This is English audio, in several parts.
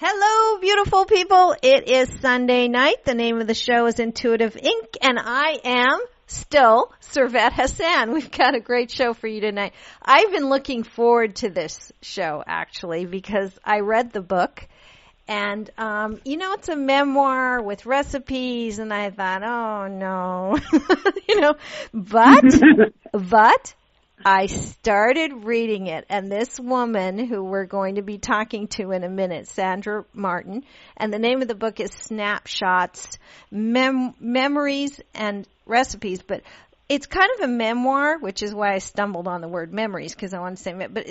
Hello, beautiful people. It is Sunday night. The name of the show is Intuitive Inc., and I am still Servet Hassan. We've got a great show for you tonight. I've been looking forward to this show, actually, because I read the book, and, it's a memoir with recipes, and I thought, oh, no, but I started reading it, and this woman who we're going to be talking to in a minute, Sandra Martin, and the name of the book is Snapshots, Memories and Recipes, but it's kind of a memoir, which is why I stumbled on the word memories, because I want to say, but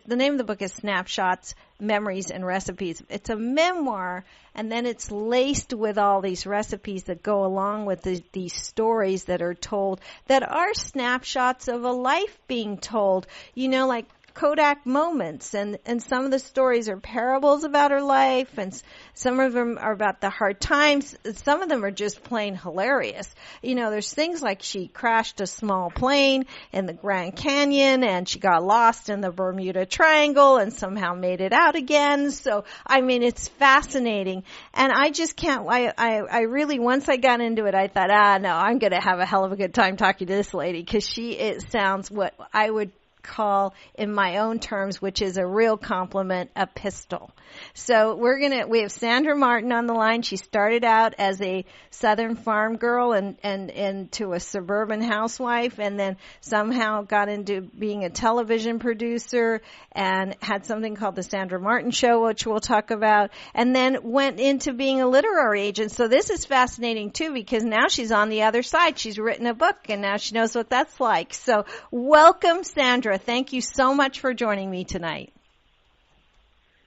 the name of the book is Snapshots, Memories and Recipes. It's a memoir, and then it's laced with all these recipes that go along with these stories that are told, that are snapshots of a life being told, like Kodak moments, and some of the stories are parables about her life, and some of them are about the hard times. Some of them are just plain hilarious. There's things like she crashed a small plane in the Grand Canyon, and she got lost in the Bermuda Triangle and somehow made it out again. So, it's fascinating, and I just can't, I really, once I got into it, I thought, no, I'm going to have a hell of a good time talking to this lady, because it sounds what I would call in my own terms, which is a real compliment, a pistol. So we have Sandra Martin on the line. She started out as a southern farm girl and into a suburban housewife, and then somehow got into being a television producer and had something called the Sandra Martin Show, which we'll talk about, and then went into being a literary agent. So this is fascinating too, because now she's on the other side. She's written a book, and now she knows what that's like. So welcome, Sandra. Thank you so much for joining me tonight.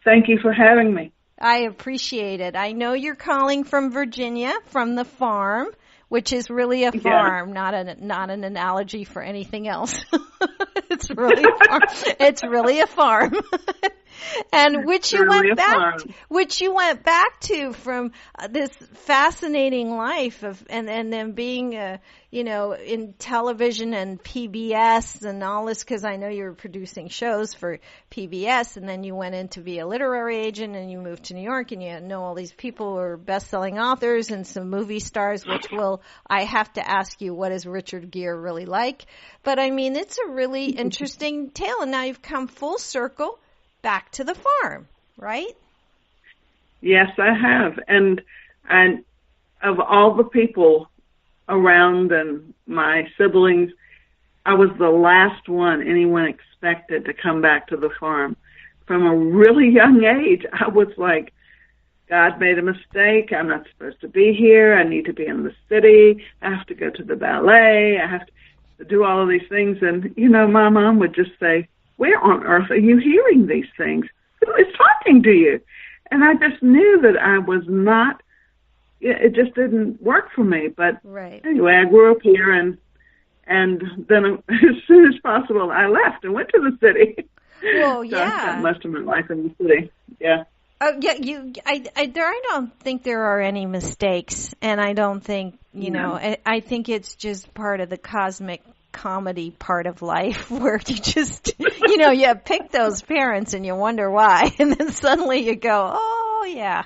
Thank you for having me. I appreciate it. I know you're calling from Virginia, from the farm, which is really a farm, not an analogy for anything else. It's really a farm. It's really a farm. And which you went back to from this fascinating life of, and then being, in television and PBS and all this, because I know you were producing shows for PBS, and then you went in to be a literary agent, and you moved to New York, and you know all these people who are best-selling authors and some movie stars, which I have to ask you, what is Richard Gere really like? But it's a really interesting tale, and now you've come full circle back to the farm, right? Yes, I have. And of all the people around and my siblings, I was the last one anyone expected to come back to the farm. From a really young age, I was like, God made a mistake. I'm not supposed to be here. I need to be in the city. I have to go to the ballet. I have to do all of these things. And, my mom would just say, where on earth are you hearing these things? Who is talking to you? And I just knew that I was not, it just didn't work for me. But Anyway, I grew up here, and then as soon as possible, I left and went to the city. Well, so I spent most of my life in the city. Yeah. Oh, yeah, I don't think there are any mistakes, and I don't think, I think it's just part of the cosmic comedy part of life, where you just, you pick those parents and you wonder why, and then suddenly you go, oh yeah,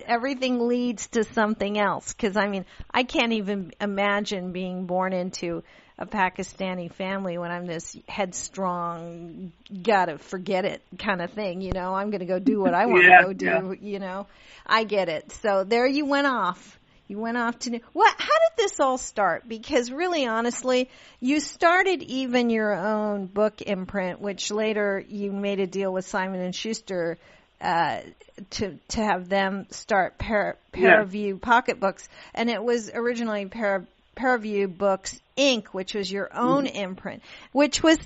everything leads to something else. Because I can't even imagine being born into a Pakistani family when I'm this headstrong, gotta forget it kind of thing. I'm going to go do what I want to go do. Yeah. I get it. So there you went off. You went off to what? How did this all start? Because really, honestly, you started even your own book imprint, which later you made a deal with Simon and Schuster to have them start Paraview pocketbooks, and it was originally Paraview Books Inc., which was your own imprint, which was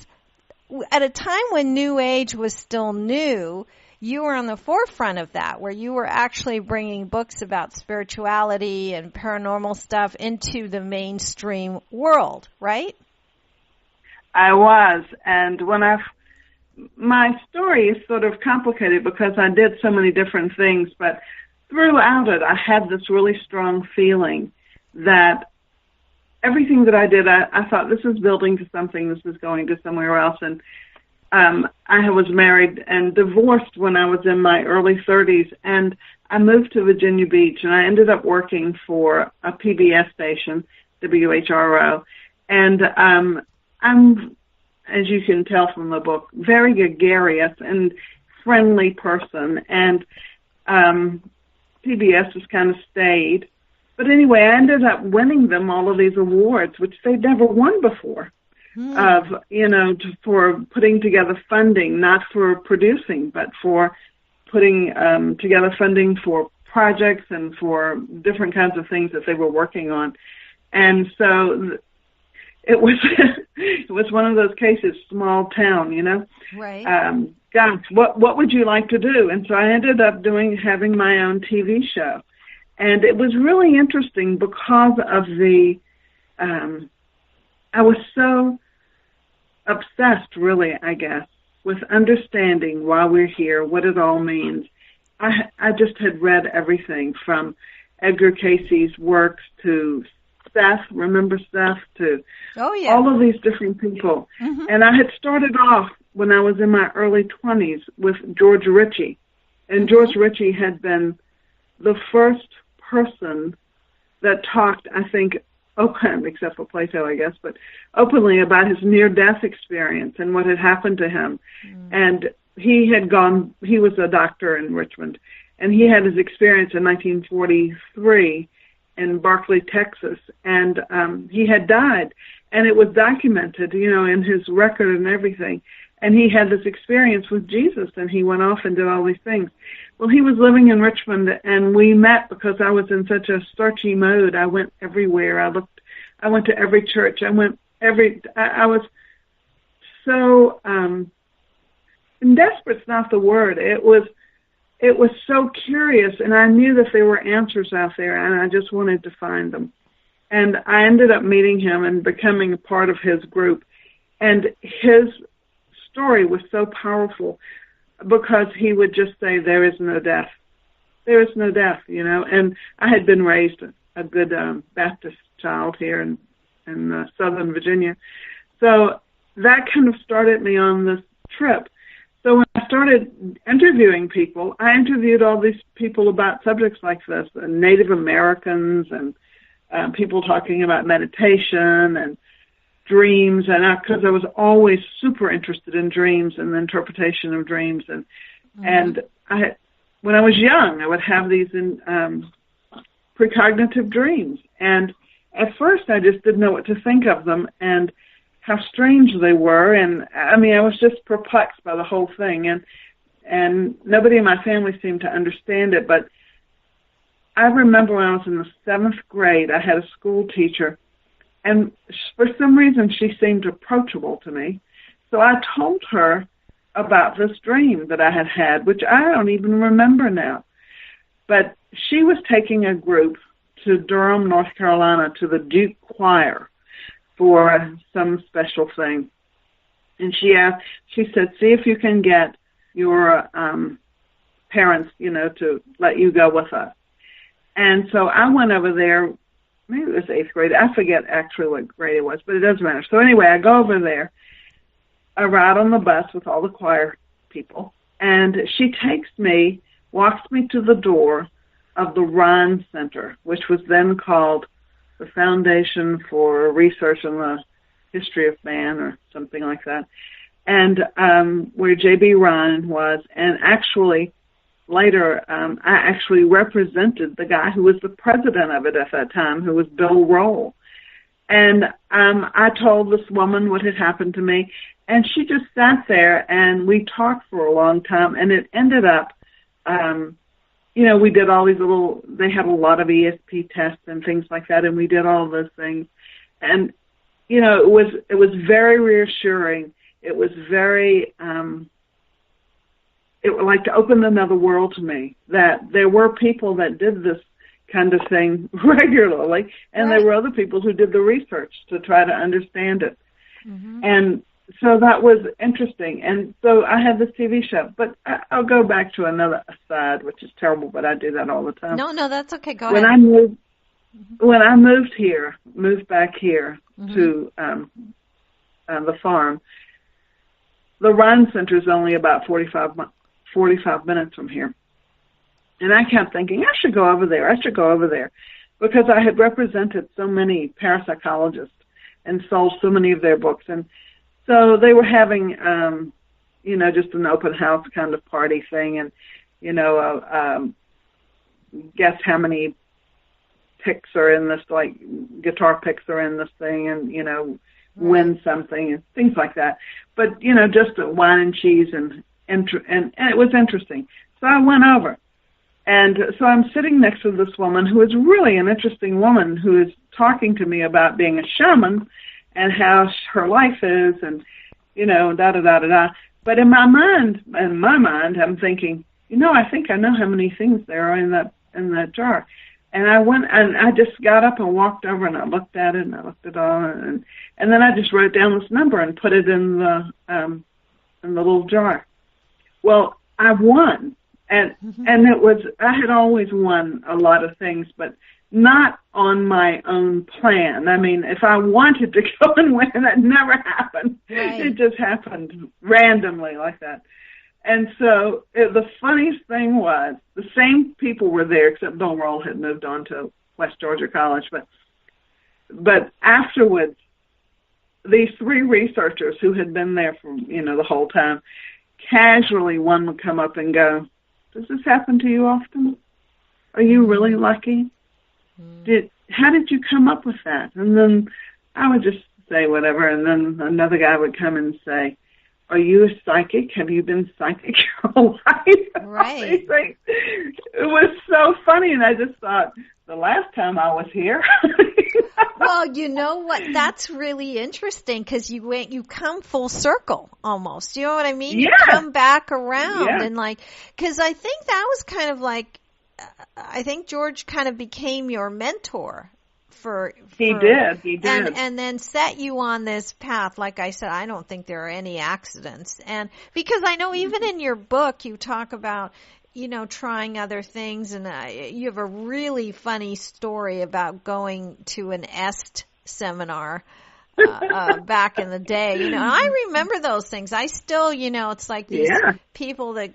at a time when New Age was still new. You were on the forefront of that, where you were actually bringing books about spirituality and paranormal stuff into the mainstream world, right? I was. And my story is sort of complicated because I did so many different things, but throughout it, I had this really strong feeling that everything that I did, I thought, this is building to something, this is going to somewhere else. And I was married and divorced when I was in my early 30s, and I moved to Virginia Beach, and I ended up working for a PBS station, WHRO, and I'm, as you can tell from the book, very gregarious and friendly person, and PBS was kind of staid. But anyway, I ended up winning them all of these awards, which they'd never won before. For putting together funding, not for producing, but for putting together funding for projects and for different kinds of things that they were working on. And so it was it was one of those cases, small town, Right. Gosh, what would you like to do? And so I ended up having my own TV show. And it was really interesting because of I was so obsessed, really, I guess, with understanding why we're here, what it all means. I just had read everything from Edgar Casey's works to Seth, remember Seth, to all of these different people. Mm-hmm. And I had started off when I was in my early 20s with George Ritchie. And George Ritchie had been the first person that talked, I think, open, except for Plato, I guess, but openly about his near-death experience and what had happened to him. And he was a doctor in Richmond, and he had his experience in 1943 in Berkeley, Texas, and he had died, and it was documented, in his record and everything. And he had this experience with Jesus, and he went off and did all these things. Well, he was living in Richmond, and we met because I was in such a searchy mode. I went everywhere. I went to every church. I was so, and desperate's not the word. It was so curious, and I knew that there were answers out there, and I just wanted to find them. And I ended up meeting him and becoming a part of his group. And his story was so powerful because he would just say, there is no death. There is no death, And I had been raised a good Baptist child here in Southern Virginia. So that kind of started me on this trip. So when I started interviewing people, I interviewed all these people about subjects like this, Native Americans and people talking about meditation and dreams, and because I was always super interested in dreams and the interpretation of dreams, and when I was young, I would have these precognitive dreams, and at first I just didn't know what to think of them and how strange they were, and I was just perplexed by the whole thing, and nobody in my family seemed to understand it. But I remember when I was in the 7th grade, I had a school teacher. And for some reason, she seemed approachable to me. So I told her about this dream that I had had, which I don't even remember now. But she was taking a group to Durham, North Carolina, to the Duke Choir for some special thing. And she said, see if you can get your parents, to let you go with us. And so I went over there. Maybe it was 8th grade. I forget actually what grade it was, but it doesn't matter. So anyway, I go over there. I ride on the bus with all the choir people, and she walks me to the door of the Rhine Center, which was then called the Foundation for Research on the History of Man or something like that, and where J.B. Rhine was, and actually later, I actually represented the guy who was the president of it at that time, who was Bill Roll. And I told this woman what had happened to me, and she just sat there, and we talked for a long time, and it ended up, we did all these they had a lot of ESP tests and things like that, and we did all those things. And, it was very reassuring. It was very... it would like to open another world to me, that there were people that did this kind of thing regularly, and there were other people who did the research to try to understand it. Mm-hmm. And so that was interesting. And so I had this TV show. But I'll go back to another aside, which is terrible, but I do that all the time. No, that's okay. Go ahead. When I moved back here to the farm, the Rhine Center is only about 45 minutes from here. And I kept thinking, I should go over there, because I had represented so many parapsychologists and sold so many of their books. And so they were having, just an open house kind of party thing, and, guess how many picks are in this, like guitar picks are in this thing, and, win something and things like that. But, just wine and cheese, and it was interesting. So I went over. And so I'm sitting next to this woman who is really an interesting woman, who is talking to me about being a shaman and how her life is, and, da-da-da-da-da. But in my mind, I'm thinking, I think I know how many things there are in that jar. And I went, and I just got up and walked over, and I looked at it, and I looked at it all, and then I just wrote down this number and put it in the little jar. Well, I won. And it was, I had always won a lot of things, but not on my own plan. I mean, if I wanted to go and win, that never happened. Right. It just happened randomly like that. And so the funniest thing was, the same people were there, except Bill Roll had moved on to West Georgia College. But afterwards, these three researchers who had been there for, the whole time, casually one would come up and go, "Does this happen to you often? Are you really lucky? How did you come up with that?" And then I would just say whatever, and then another guy would come and say, "Are you a psychic? Have you been psychic your whole life?" Right. It was so funny, and I just thought, the last time I was here. Well, you know what? That's really interesting, because you come full circle almost. You know what I mean? Yeah. You come back around, yeah. and because I think that was kind of like, I think George kind of became your mentor. He did. And then set you on this path. Like I said, I don't think there are any accidents. And because I know even in your book you talk about, trying other things, and you have a really funny story about going to an EST seminar back in the day. I remember those things. I still, it's like these people that,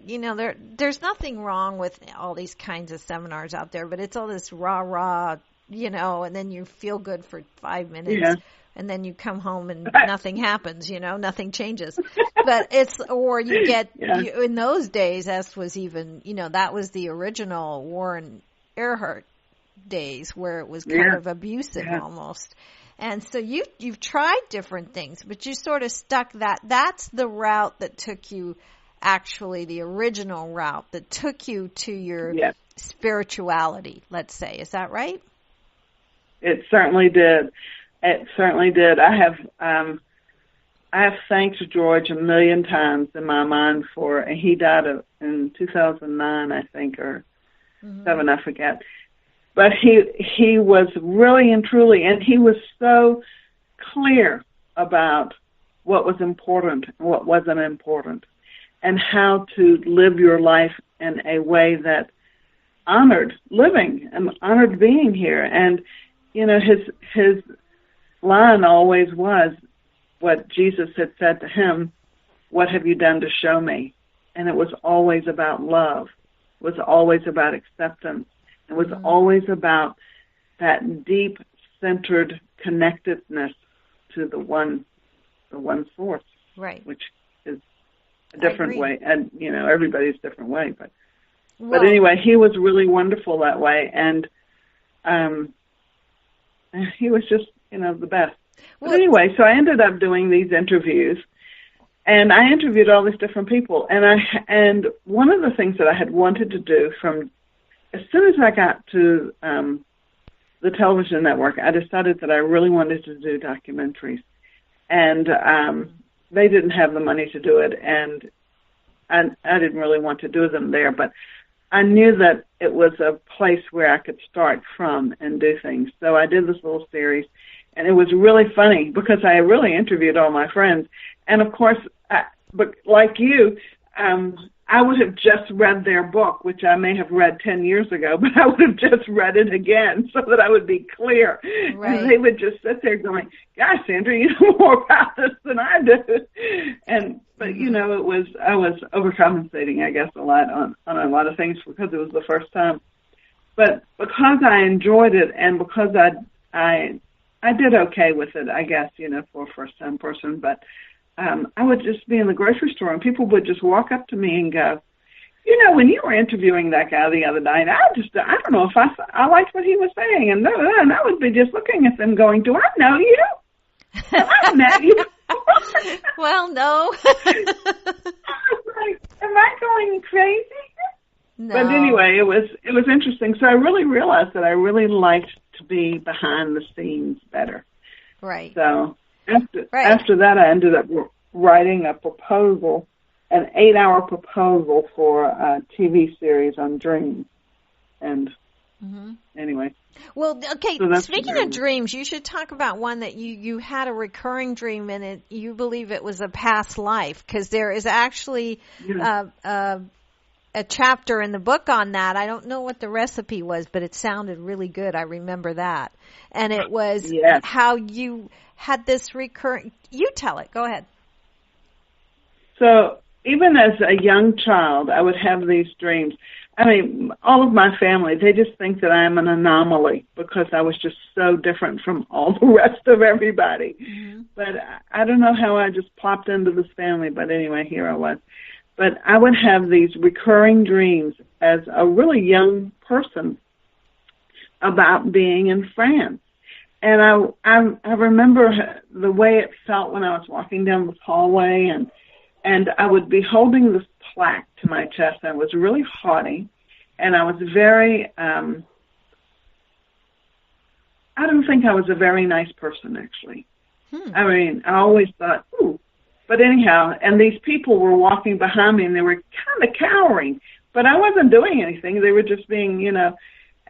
there's nothing wrong with all these kinds of seminars out there, but it's all this rah, and then you feel good for 5 minutes, and then you come home and nothing happens, nothing changes. But or you get, in those days, EST was even, that was the original Warren Earhart days, where it was kind of abusive almost. And so you've tried different things, but you sort of stuck that's the route that took you, actually the original route that took you to your spirituality, let's say. Is that right? It certainly did. I have thanked George a million times in my mind and he died in 2009, I think, or 7, I forget. But he was really and truly, and he was so clear about what was important and what wasn't important, and how to live your life in a way that honored living and honored being here. And his line always was what Jesus had said to him, "What have you done to show me?" And it was always about love. It was always about acceptance. It was always about that deep, centered connectedness to the one source, right? Which is a different way, and everybody's different way. But anyway, he was really wonderful that way, and he was just the best. But anyway, so I ended up doing these interviews, and I interviewed all these different people, and one of the things that I had wanted to do from as soon as I got to the television network, I decided that I really wanted to do documentaries, and they didn't have the money to do it, and I didn't really want to do them there, but I knew that it was a place where I could start from and do things. So I did this little series, and it was really funny because I really interviewed all my friends. And, of course, but like you, I would have just read their book, which I may have read 10 years ago, but I would have just read it again so that I would be clear. Right. And they would just sit there going, gosh, Sandra, you know more about this than I do. But you know, I was overcompensating, I guess, a lot on a lot of things because it was the first time. But because I enjoyed it and because I did okay with it, I guess, you know, for a first-time person, but I would just be in the grocery store and people would just walk up to me and go, you know, when you were interviewing that guy the other night, I don't know if I liked what he was saying. And I would be just looking at them going, do I know you? Have I met you? Well, no. I was like, am I going crazy? No. But anyway, it was interesting. So I really realized that I really liked to be behind the scenes better. Right. So after that, I ended up writing a proposal, an 8-hour proposal for a TV series on dreams. And anyway. Well, okay, so speaking of dreams, you should talk about one that you had a recurring dream in it. You believe it was a past life, because there is actually a chapter in the book on that. I don't know what the recipe was, but it sounded really good. I remember that. And it was how you had this recurring... You tell it. Go ahead. So even as a young child, I would have these dreams. I mean, all of my family, they just think that I'm an anomaly because I was just so different from all the rest of everybody. Mm-hmm. But I don't know how I just popped into this family, but anyway, here I was. But I would have these recurring dreams as a really young person about being in France. And I remember the way it felt when I was walking down the hallway, and I would be holding this plaque to my chest. I was really haughty, and I was very, I don't think I was a very nice person, actually. I mean, I always thought, ooh. But anyhow, and these people were walking behind me, and they were kind of cowering, but I wasn't doing anything. They were just being, you know,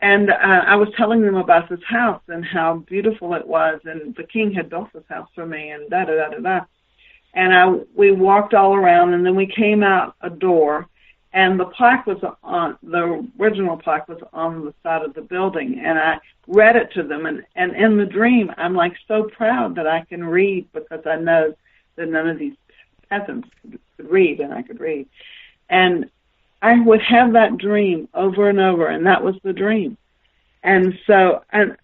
and I was telling them about this house and how beautiful it was, and the king had built this house for me, and da-da-da-da-da. And we walked all around, and then we came out a door, and the plaque was the original plaque was on the side of the building, and I read it to them, and in the dream, I'm like so proud that I can read because I know that none of these peasants could read, and I could read. And I would have that dream over and over, and that was the dream. And so, and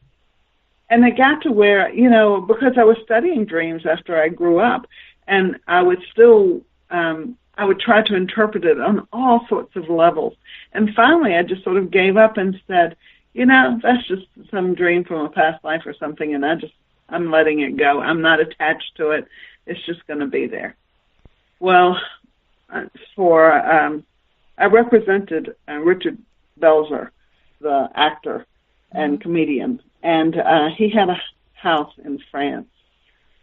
it got to where, you know, because I was studying dreams after I grew up, and I would still, I would try to interpret it on all sorts of levels. And finally, I just sort of gave up and said, you know, that's just some dream from a past life or something, and I'm letting it go. I'm not attached to it. It's just going to be there. Well, I represented Richard Belzer, the actor and comedian, and he had a house in France.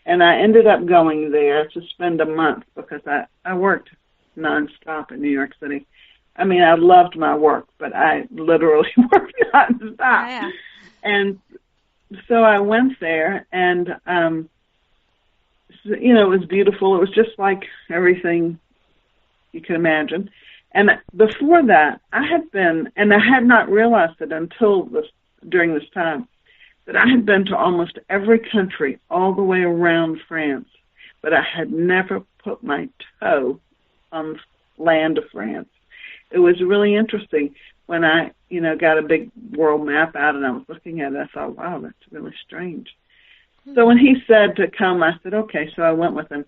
And I ended up going there to spend a month because I worked nonstop in New York City. I mean, I loved my work, but I literally worked nonstop. Oh, yeah. And so I went there, and you know, it was beautiful. It was just like everything you can imagine. And before that, I had been, and I had not realized it until during this time, that I had been to almost every country all the way around France, but I had never put my toe on the land of France. It was really interesting when I, you know, got a big world map out and I was looking at it. I thought, wow, that's really strange. So when he said to come, I said, okay. So I went with him,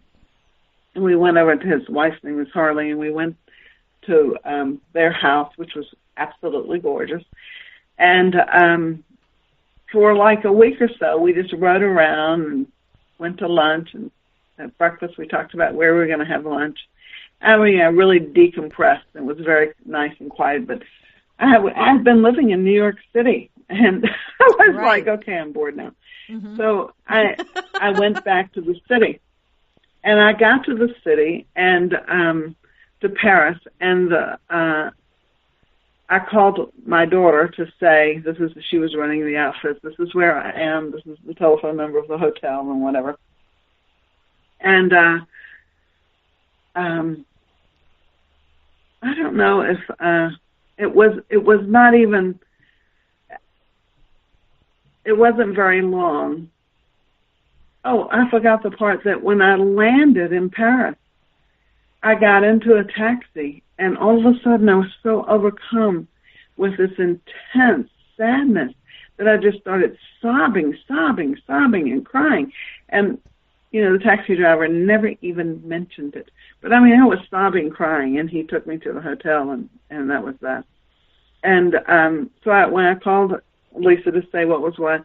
and we went over to his wife's name was Harley, and we went to their house, which was absolutely gorgeous. And for like a week or so, we just rode around and went to lunch, and at breakfast we talked about where we were going to have lunch. I mean, I really decompressed. It was very nice and quiet, but I had been living in New York City, and I was like, okay, I'm bored now. Mm-hmm. So I went back to the city, and I got to the city and to Paris, and I called my daughter to say she was running the outfits. This is where I am. This is the telephone number of the hotel and whatever. And I don't know if it was not even, it wasn't very long. Oh, I forgot the part that when I landed in Paris, I got into a taxi, and all of a sudden I was so overcome with this intense sadness that I just started sobbing and crying. And, the taxi driver never even mentioned it. But, I mean, I was sobbing, crying, and he took me to the hotel, and that was that. And so when I called Lisa to say what was what,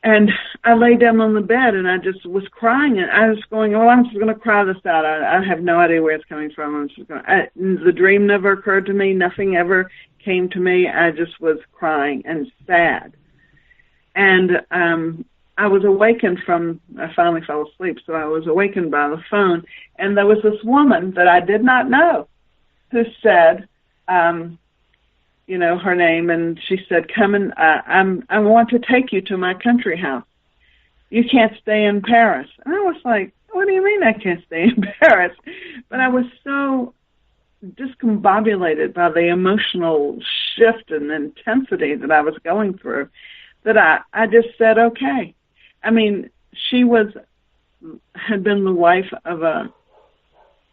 and I lay down on the bed, and I just was crying, and I was going, I'm just going to cry this out. I have no idea where it's coming from. I'm just going. The dream never occurred to me. Nothing ever came to me. I just was crying and sad. And I was awakened I finally fell asleep, so I was awakened by the phone, and there was this woman that I did not know who said, her name, and she said, come and I want to take you to my country house. You can't stay in Paris. And I was like, what do you mean I can't stay in Paris? But I was so discombobulated by the emotional shift and intensity that I was going through that I just said, okay. I mean, she had been the wife of a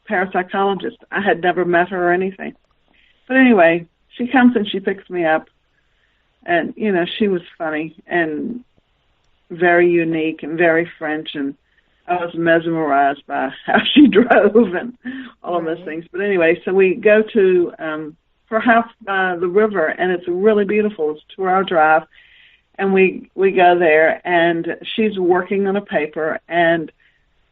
parapsychologist. I had never met her or anything. But anyway, she comes and she picks me up, and, she was funny and very unique and very French, and I was mesmerized by how she drove and all of those things. But anyway, so we go to her house by the river, and it's really beautiful. It's a 2-hour drive, and we go there, and she's working on a paper, and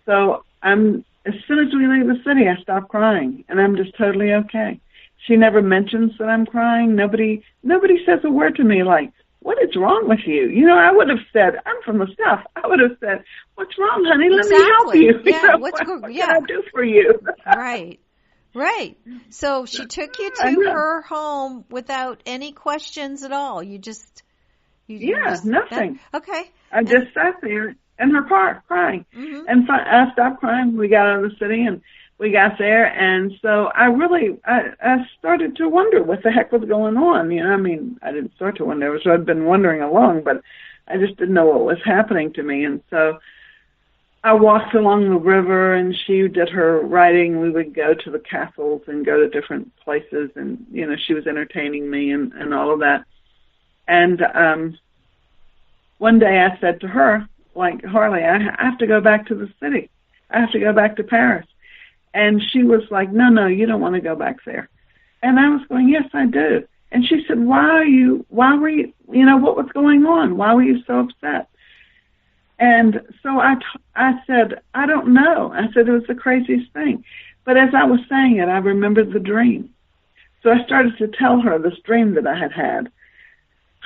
so as soon as we leave the city, I stop crying, and I'm just totally okay. She never mentions that I'm crying. Nobody says a word to me like, what is wrong with you? I would have said, I'm from the South. I would have said, what's wrong, honey? Let me help you. Yeah, what can I do for you? Right. So she took you to her home without any questions at all. You just nothing. Okay. I just sat there in her car crying. Mm-hmm. And I stopped crying. We got out of the city, and we got there, and so I started to wonder what the heck was going on. I didn't start to wonder, so I'd been wondering along, but I just didn't know what was happening to me. And so I walked along the river, and she did her writing. We would go to the castles and go to different places, and, she was entertaining me and all of that. And one day I said to her, like, Harley, I have to go back to the city. I have to go back to Paris. And she was like, no, you don't want to go back there. And I was going, yes, I do. And she said, why were you, what was going on? Why were you so upset? And so I said, I don't know. I said, it was the craziest thing. But as I was saying it, I remembered the dream. So I started to tell her this dream that I had had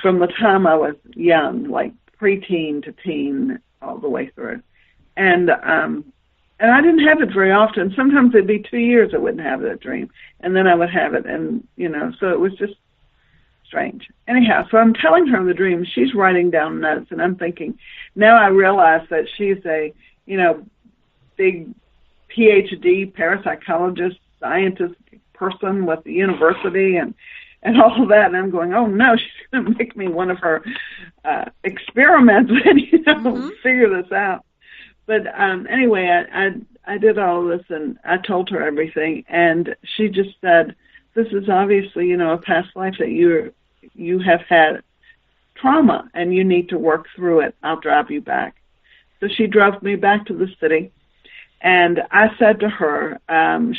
from the time I was young, like preteen to teen, all the way through. And I didn't have it very often. Sometimes it'd be 2 years I wouldn't have that dream. And then I would have it. And, so it was just strange. Anyhow, so I'm telling her the dream. She's writing down notes. And I'm thinking, now I realize that she's a, big PhD parapsychologist, scientist person with the university and all of that. And I'm going, oh, no, she's going to make me one of her experiments and, figure this out. But anyway, I did all this, and I told her everything, and she just said, this is obviously, a past life that you have had trauma, and you need to work through it. I'll drive you back. So she drove me back to the city, and I said to her,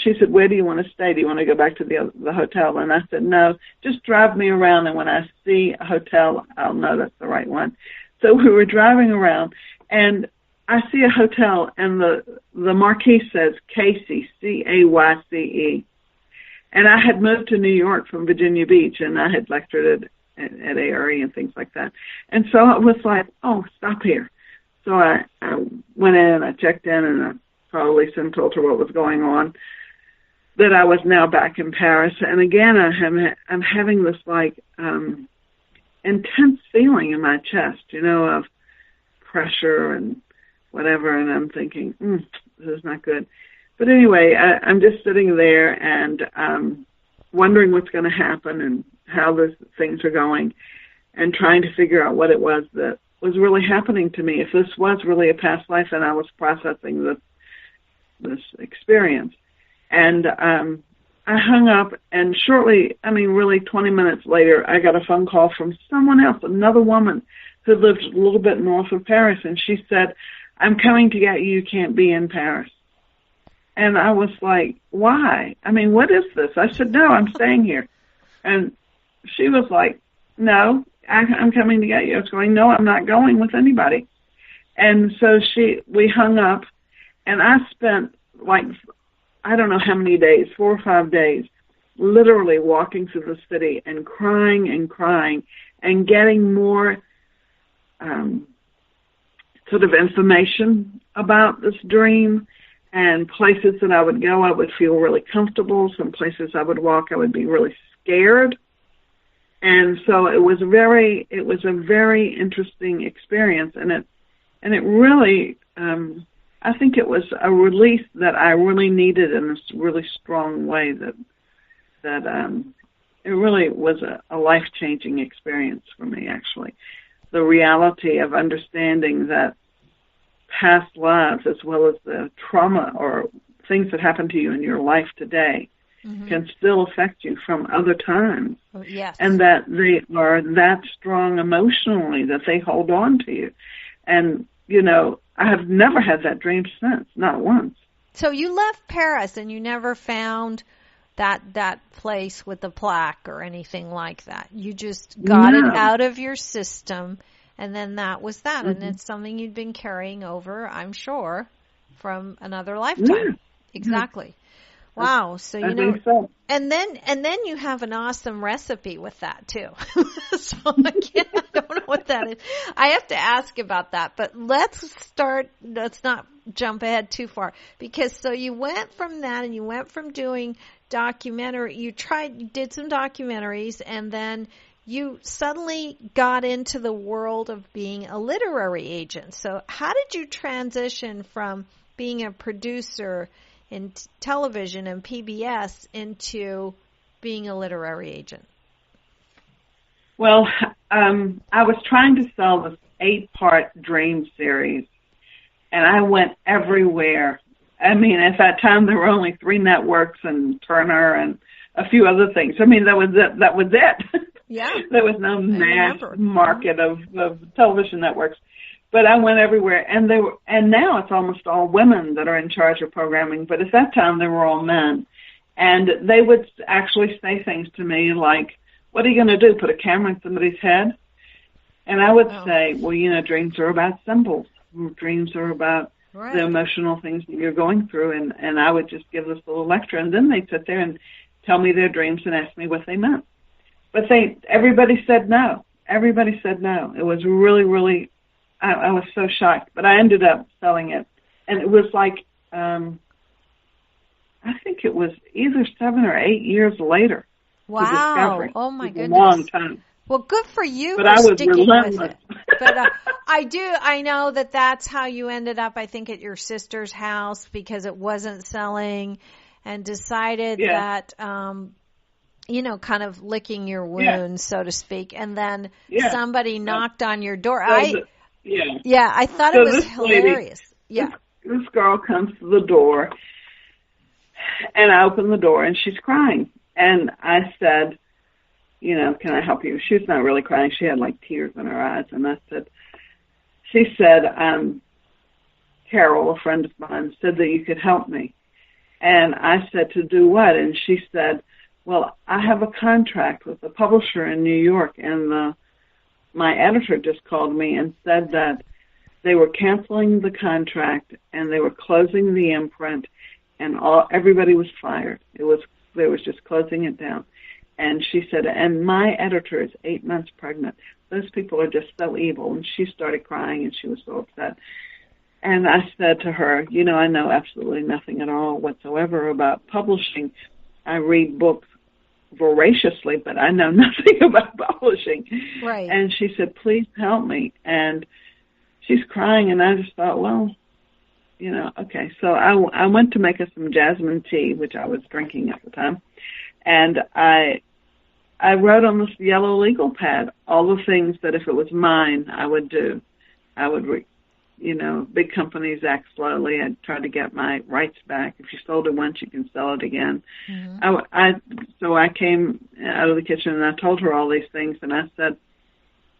she said, where do you want to stay? Do you want to go back to the hotel? And I said, no, just drive me around, and when I see a hotel, I'll know that's the right one. So we were driving around, and I see a hotel, and the marquee says Casey, Cayce. And I had moved to New York from Virginia Beach, and I had lectured at ARE and things like that. And so I was like, oh, stop here. So I went in, I checked in, and I called Lisa and told her what was going on, that I was now back in Paris. And again, I'm having this, like, intense feeling in my chest, of pressure and whatever, and I'm thinking, this is not good. But anyway, I'm just sitting there, and wondering what's going to happen and how things are going, and trying to figure out what it was that was really happening to me. If this was really a past life, and I was processing this experience. And I hung up, and shortly, really 20 minutes later, I got a phone call from someone else, another woman who lived a little bit north of Paris, and she said, "I'm coming to get you. You can't be in Paris." And I was like, "Why? What is this?" I said, "No, I'm staying here." And she was like, "No, I'm coming to get you." I was going, "No, I'm not going with anybody." And so we hung up, and I spent I don't know how many days, 4 or 5 days, literally walking through the city and crying and getting more sort of information about this dream. And places that I would go, I would feel really comfortable. Some places I would walk, I would be really scared. And so it was a very interesting experience, and it really, I think it was a release that I really needed in this really strong way. That it really was a life-changing experience for me. Actually, the reality of understanding that past lives, as well as the trauma or things that happen to you in your life today, can still affect you from other times. Oh, yes. And that they are that strong emotionally that they hold on to you. And, I have never had that dream since, not once. So you left Paris and you never found that place with the plaque or anything like that. You just got it out of your system, and then that was that. And it's something you'd been carrying over, I'm sure, from another lifetime. Yeah. Exactly. Wow. So I think so. And then you have an awesome recipe with that too. So I don't know what that is. I have to ask about that, but let's not jump ahead too far, because so you went from that, and you went from doing documentary, you did some documentaries, and then you suddenly got into the world of being a literary agent. So how did you transition from being a producer in television and PBS into being a literary agent? Well, I was trying to sell this 8-part dream series, and I went everywhere. At that time, there were only 3 networks and Turner and a few other things. That was it. Yeah. There was no mass market of television networks. But I went everywhere, and now it's almost all women that are in charge of programming. But at that time, they were all men, and they would actually say things to me like, "What are you going to do? Put a camera in somebody's head?" And I would say, "Well, dreams are about symbols. Dreams are about the emotional things that you're going through." And I would just give this little lecture, and then they'd sit there and tell me their dreams and ask me what they meant. But everybody said no. Everybody said no. It was really, really. I was so shocked, but I ended up selling it. And it was like, I think it was either 7 or 8 years later. Wow. Oh, my goodness. A long time. Well, good for you but for I was sticking relentless. with it. But I know that's how you ended up, I think, at your sister's house, because it wasn't selling, and decided that, kind of licking your wounds, so to speak. And then somebody knocked on your door. I thought it was hilarious. This girl comes to the door, and I open the door, and she's crying. And I said, "Can I help you?" She was not really crying. She had tears in her eyes. And she said, Carol, a friend of mine, said that you could help me. And I said, "To do what?" And she said, "Well, I have a contract with a publisher in New York, and my editor just called me and said that they were canceling the contract and they were closing the imprint, and everybody was fired. They was just closing it down." And she said, "And my editor is 8 months pregnant. Those people are just so evil." And she started crying, and she was so upset. And I said to her, "I know absolutely nothing at all whatsoever about publishing. I read books voraciously, but I know nothing about publishing." Right. And she said, "Please help me." And she's crying, and I just thought, well, okay. So I went to make us some jasmine tea, which I was drinking at the time. And I wrote on this yellow legal pad all the things that if it was mine, I would do. I would, big companies act slowly. I'd try to get my rights back. If you sold it once, you can sell it again. Mm-hmm. So I came out of the kitchen and I told her all these things, and I said,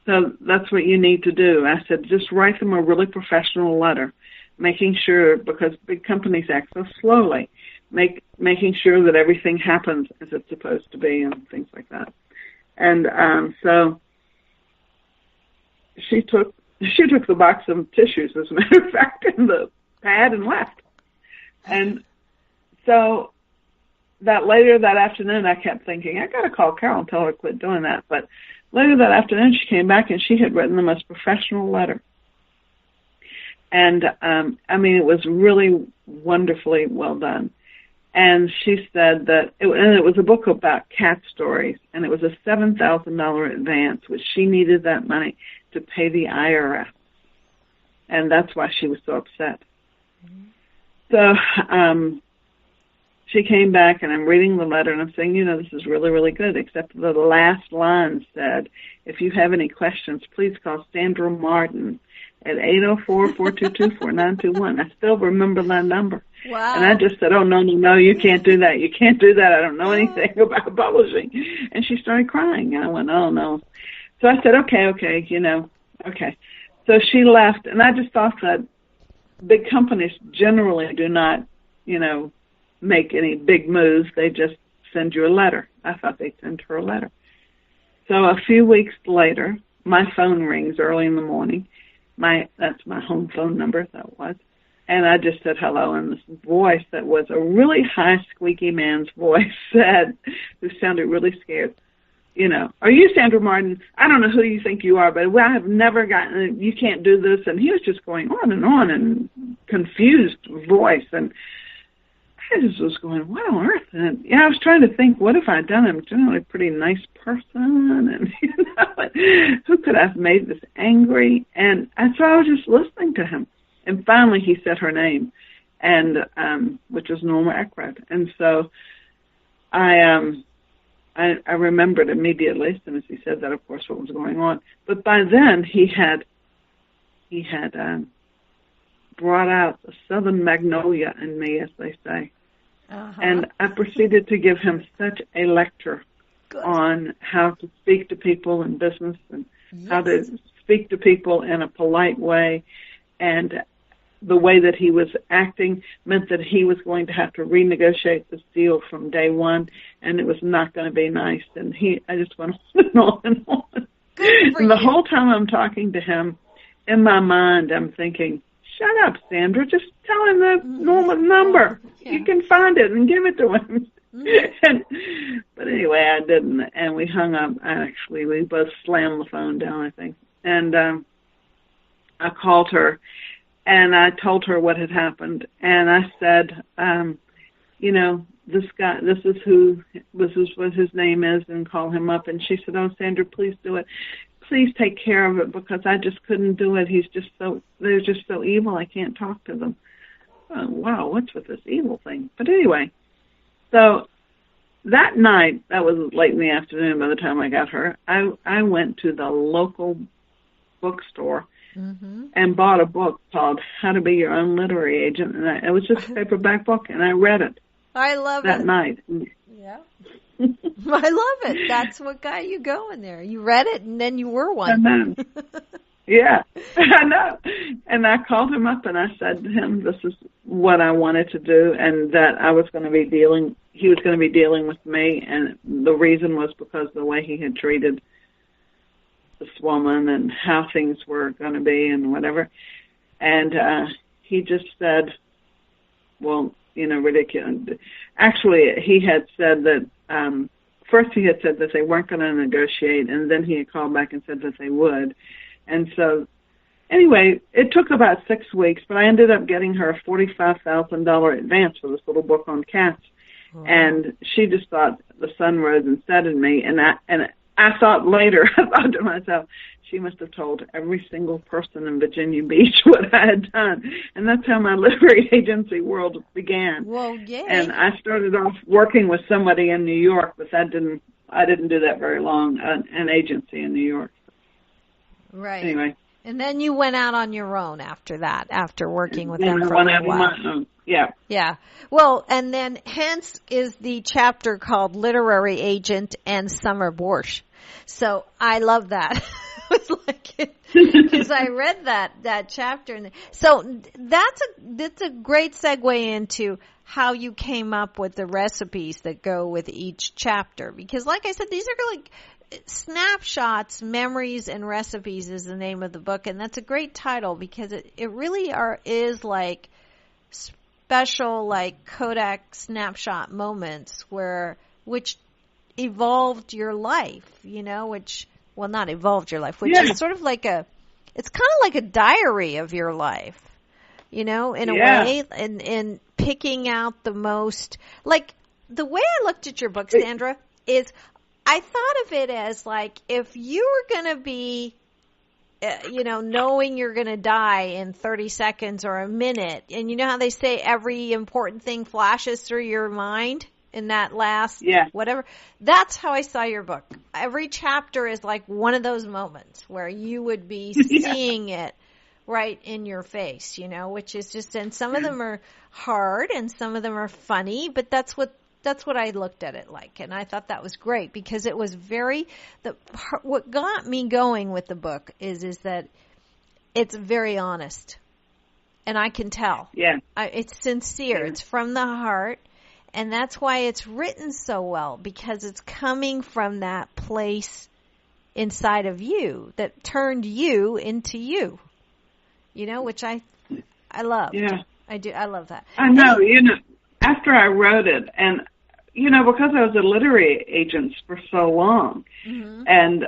so that's what you need to do. I said, just write them a really professional letter, making sure, because big companies act so slowly, making sure that everything happens as it's supposed to be and things like that. And so she took the box of tissues, as a matter of fact, and the pad and left. And so later that afternoon, I kept thinking, I got to call Carol and tell her to quit doing that. But later that afternoon, she came back and she had written the most professional letter. And, it was really wonderfully well done. And she said that, it was a book about cat stories, and it was a $7,000 advance, which she needed that money to pay the IRS. And that's why she was so upset. Mm-hmm. So she came back, and I'm reading the letter, and I'm saying, this is really, really good, except the last line said, if you have any questions, please call Sandra Martin at 804-422-4921. I still remember that number. Wow. And I just said, oh, no, you can't do that. You can't do that. I don't know anything about publishing. And she started crying. And I went, oh, no. So I said, okay, okay. So she left, and I just thought that big companies generally do not, make any big moves. They just send you a letter. I thought they'd send her a letter. So a few weeks later, my phone rings early in the morning. That's my home phone number, that was. And I just said hello, and this voice that was a really high, squeaky man's voice who sounded really scared, are you Sandra Martin? I don't know who you think you are, but I have never gotten, you can't do this. And he was just going on and confused voice. And I just was going, what on earth? And I was trying to think, what have I done? I'm generally a pretty nice person, and who could have made this angry? And so I was just listening to him. And finally, he said her name, and which was Norma Eckroth. And so I remembered immediately, as soon as he said that, of course, what was going on. But by then, he had brought out the Southern Magnolia in me, as they say. Uh-huh. And I proceeded to give him such a lecture on how to speak to people in business and how to speak to people in a polite way. And the way that he was acting meant that he was going to have to renegotiate this deal from day one, and it was not going to be nice. And I just went on and on and on. And the whole time I'm talking to him, in my mind, I'm thinking, shut up, Sandra. Just tell him the Norma number. Yeah. You can find it and give it to him. Mm-hmm. But anyway, I didn't, and we hung up. We both slammed the phone down, I think. And I called her, and I told her what had happened. And I said, this guy, this is what his name is, and call him up. And she said, oh, Sandra, please do it. Please take care of it, because I just couldn't do it. They're just so evil. I can't talk to them. Oh, wow, what's with this evil thing? But anyway, so that night, that was late in the afternoon by the time I got her, I went to the local bookstore and bought a book called How to Be Your Own Literary Agent. And it was just a paperback book, and I read it. I love that night. Yeah. I love it. That's what got you going there. You read it, and then you were one. And then, yeah, I know. And I called him up, and I said to him, this is what I wanted to do, and that he was going to be dealing with me, and the reason was because the way he had treated this woman and how things were going to be and whatever. And he just said, well, ridiculous. Actually, he had said that, first he had said that they weren't going to negotiate, and then he had called back and said that they would. And so, anyway, it took about 6 weeks, but I ended up getting her a $45,000 advance for this little book on cats. Oh. And she just thought the sun rose and set in me, and I thought later, I thought to myself, she must have told every single person in Virginia Beach what I had done. And that's how my literary agency world began. Well, yay. And I started off working with somebody in New York, but I didn't do that very long, an agency in New York. Right. Anyway. And then you went out on your own after that, after working with them for a little while. Yeah. Yeah. Well, and then hence is the chapter called Literary Agent and Summer Borscht. So I love that. It's like, because I read that chapter. And so that's a great segue into how you came up with the recipes that go with each chapter. Because like I said, these are like Snapshots, Memories, and Recipes is the name of the book, and that's a great title because it really is like special, like Kodak snapshot moments which evolved your life, not evolved your life, which is sort of like it's kind of like a diary of your life, in a way, and picking out the most, like the way I looked at your book, Sandra, is I thought of it as like if you were going to be, knowing you're going to die in 30 seconds or a minute, and you know how they say every important thing flashes through your mind in that last whatever. That's how I saw your book. Every chapter is like one of those moments where you would be seeing it right in your face, which is just, and some of them are hard and some of them are funny, but that's what I looked at it like, and I thought that was great because it was what got me going with the book is that it's very honest, and I can tell. Yeah, it's sincere. Yeah. It's from the heart, and that's why it's written so well because it's coming from that place inside of you that turned you into you. Which I love. Yeah, I do. I love that. I know. After I wrote it, and because I was a literary agent for so long, and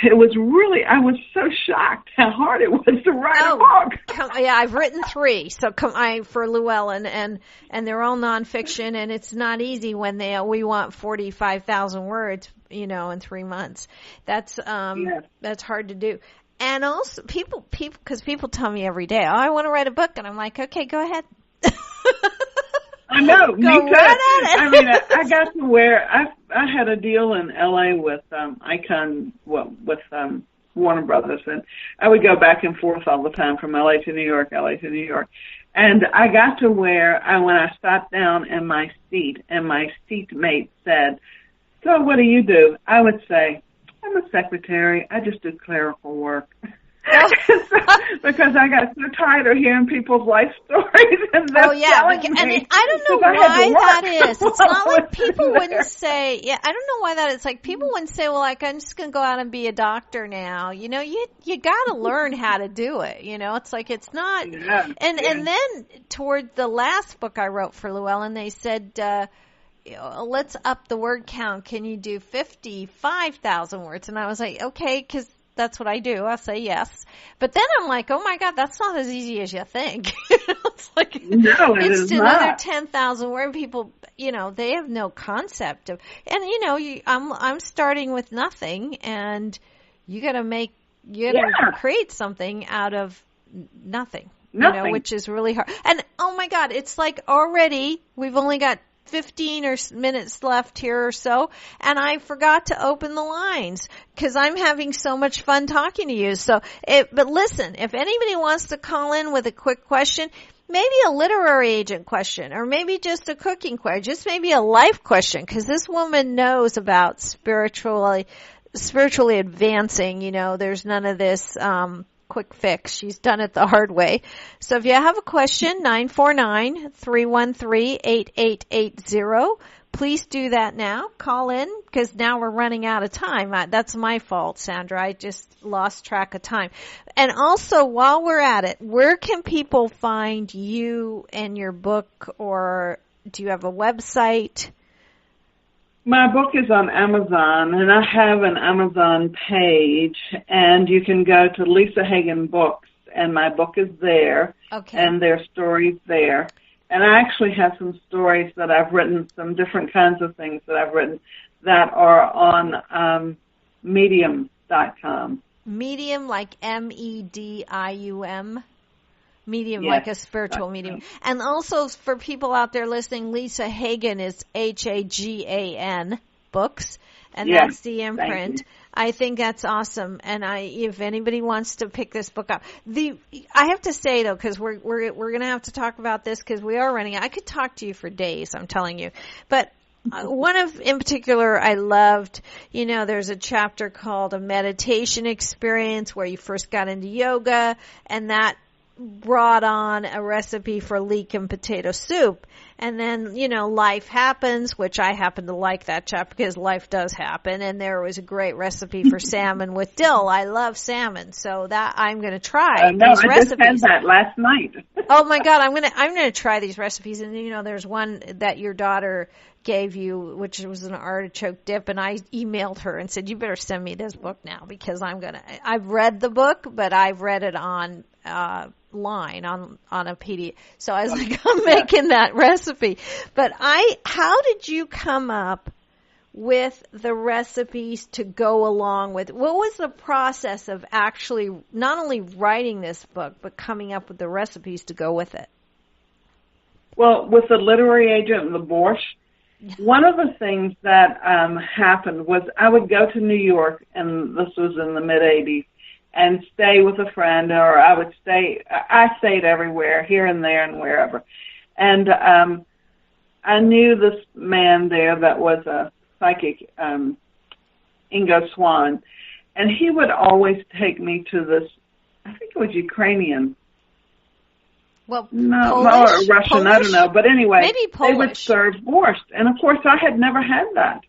it was really, I was so shocked how hard it was to write a book. I've written 3, for Llewellyn, and they're all nonfiction, and it's not easy when we want 45,000 words, in 3 months. That's hard to do. And also because people tell me every day, I want to write a book, and I'm like, okay, go ahead. I know, me too. Right at it. I mean, I got to where I had a deal in L.A. with Warner Brothers, and I would go back and forth all the time from L.A. to New York, L.A. to New York. And I got to where when I sat down in my seat, and my seatmate said, "So what do you do?" I would say, "I'm a secretary. I just do clerical work." Because I got so tired of hearing people's life stories and them telling me. And I don't know why that is. It's not like people wouldn't say, I don't know why that is. Like people wouldn't say, well, like I'm just going to go out and be a doctor now. You got to learn how to do it. It's like it's not. Yeah, and then toward the last book I wrote for Llewellyn, they said, let's up the word count. Can you do 55,000 words? And I was like, okay, because that's what I do. I'll say yes. But then I'm like, oh my God, that's not as easy as you think. It's like, it's another 10,000 word people, they have no concept of, and I'm starting with nothing, and you got to create something out of nothing, which is really hard. And oh my God, it's like already we've only got 15 minutes left here or so, and I forgot to open the lines because I'm having so much fun talking to you. But listen, if anybody wants to call in with a quick question, maybe a literary agent question, or maybe just a cooking question, just maybe a life question, because this woman knows about spiritually advancing. There's none of this quick fix. She's done it the hard way. So if you have a question, 949-313-8880. Please do that now. Call in, because now we're running out of time. That's my fault, Sandra. I just lost track of time. And also, while we're at it, where can people find you and your book, or do you have a website? My book is on Amazon, and I have an Amazon page, and you can go to Lisa Hagen Books, and my book is there, and there's stories there. And I actually have some stories that I've written, some different kinds of things that I've written that are on medium.com. Medium, like Medium? Medium, Yes, like a spiritual medium. right. And also for people out there listening, Lisa Hagan is Hagan Books, and Yes, that's the imprint. I think that's awesome. And if anybody wants to pick this book up, I have to say though, because we're going to have to talk about this because we are running. I could talk to you for days, I'm telling you. But one in particular I loved, there's a chapter called A Meditation Experience where you first got into yoga, and that brought on a recipe for leek and potato soup. And then, life happens, which I happen to like that chapter because life does happen. And there was a great recipe for salmon with dill. I love salmon, so that I'm going to try these recipes. I just had that last night. Oh my God, I'm going to try these recipes. And there's one that your daughter gave you, which was an artichoke dip, and I emailed her and said, you better send me this book now because I've read the book, but I've read it on line on a PDF. So I was like, I'm making that recipe. But how did you come up with the recipes to go along with, what was the process of actually not only writing this book, but coming up with the recipes to go with it? Well, with the literary agent and the borscht, one of the things that happened was I would go to New York, and this was in the mid-'80s, and stay with a friend, or I stayed everywhere, here and there and wherever. And I knew this man there that was a psychic, Ingo Swan, and he would always take me to this, I think it was Ukrainian. Well, no, Polish? Or Russian, Polish? I don't know. But anyway, maybe Polish. They would serve borscht. And, of course, I had never had that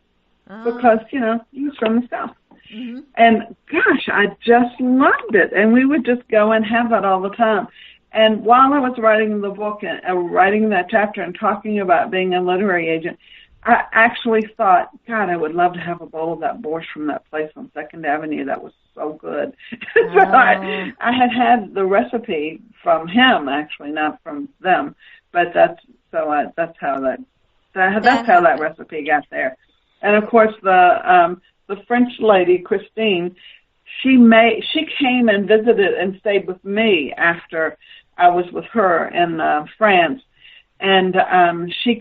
because, he was from the South. Mm-hmm. And, gosh, I just loved it. And we would just go and have that all the time. And while I was writing the book and writing that chapter and talking about being a literary agent, I actually thought, God, I would love to have a bowl of that borscht from that place on 2nd Avenue. That was so good. So I had the recipe from him, actually, not from them. But that's how that recipe got there. And of course, the French lady Christine, she came and visited and stayed with me after I was with her in France. And she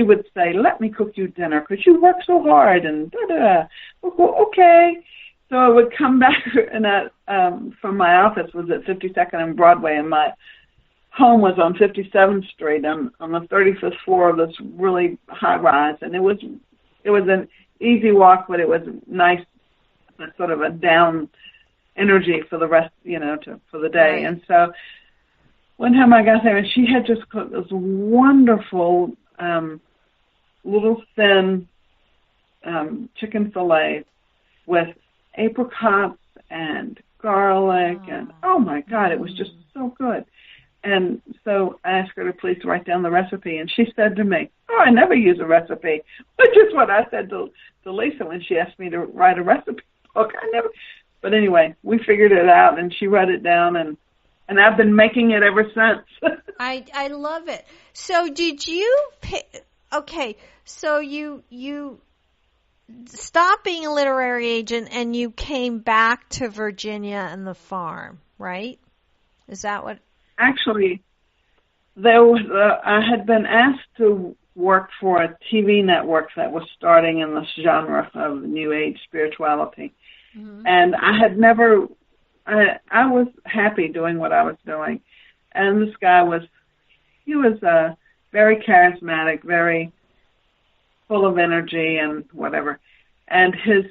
would say, let me cook you dinner because you work so hard, and da-da. Okay. So I would come back, and from my office was at 52nd and Broadway, and my home was on 57th Street on the 35th floor of this really high rise. And it was an easy walk, but it was nice, sort of a down energy for the rest, for the day. Right. And so one time I got there, and she had just cooked this wonderful little thin chicken fillet with apricots and garlic, and oh my God, it was just so good. And so I asked her to please write down the recipe, and she said to me, "Oh, I never use a recipe," which is what I said to Lisa when she asked me to write a recipe book. But anyway, we figured it out, and she wrote it down, and I've been making it ever since. I love it. So did you so you stopped being a literary agent and you came back to Virginia and the farm, right? Is that what? Actually, there was I had been asked to work for a TV network that was starting in this genre of New Age spirituality. Mm-hmm. And I had never... I was happy doing what I was doing, and this guy was very charismatic, very full of energy and whatever, and his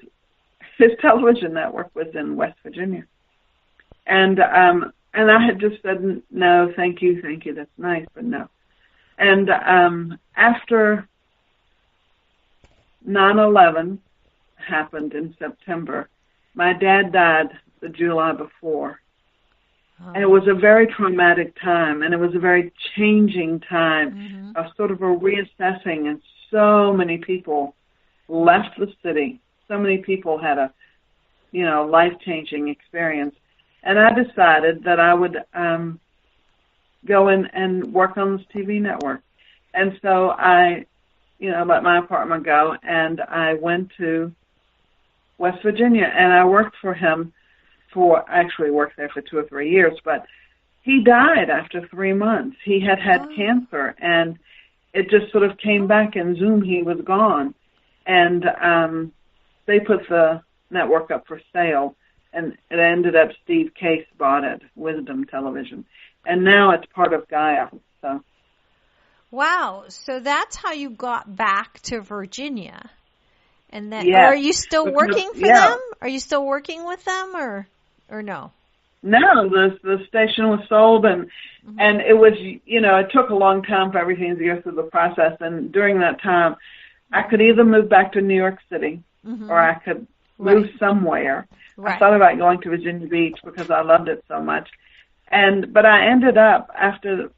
television network was in West Virginia, and I had just said, no, thank you, that's nice, but no. And after 9/11 happened in September, my dad died the July before. Oh. And it was a very traumatic time, and it was a very changing time, of sort of a reassessing, and so many people left the city. So many people had a, life-changing experience. And I decided that I would go in and work on this TV network. And so I, let my apartment go, and I went to West Virginia, and I worked for him I actually worked there for 2 or 3 years, but he died after 3 months. He had cancer, and it just sort of came back, and zoom, he was gone. And they put the network up for sale, and it ended up Steve Case bought it, Wisdom Television. And now it's part of Gaia. So. Wow. So that's how you got back to Virginia. And then, yes, are you still working for them? Are you still working with them or no? No, the station was sold, and it was, it took a long time for everything to go through the process. And during that time, I could either move back to New York City or I could move somewhere. Right. I thought about going to Virginia Beach because I loved it so much. But I ended up, after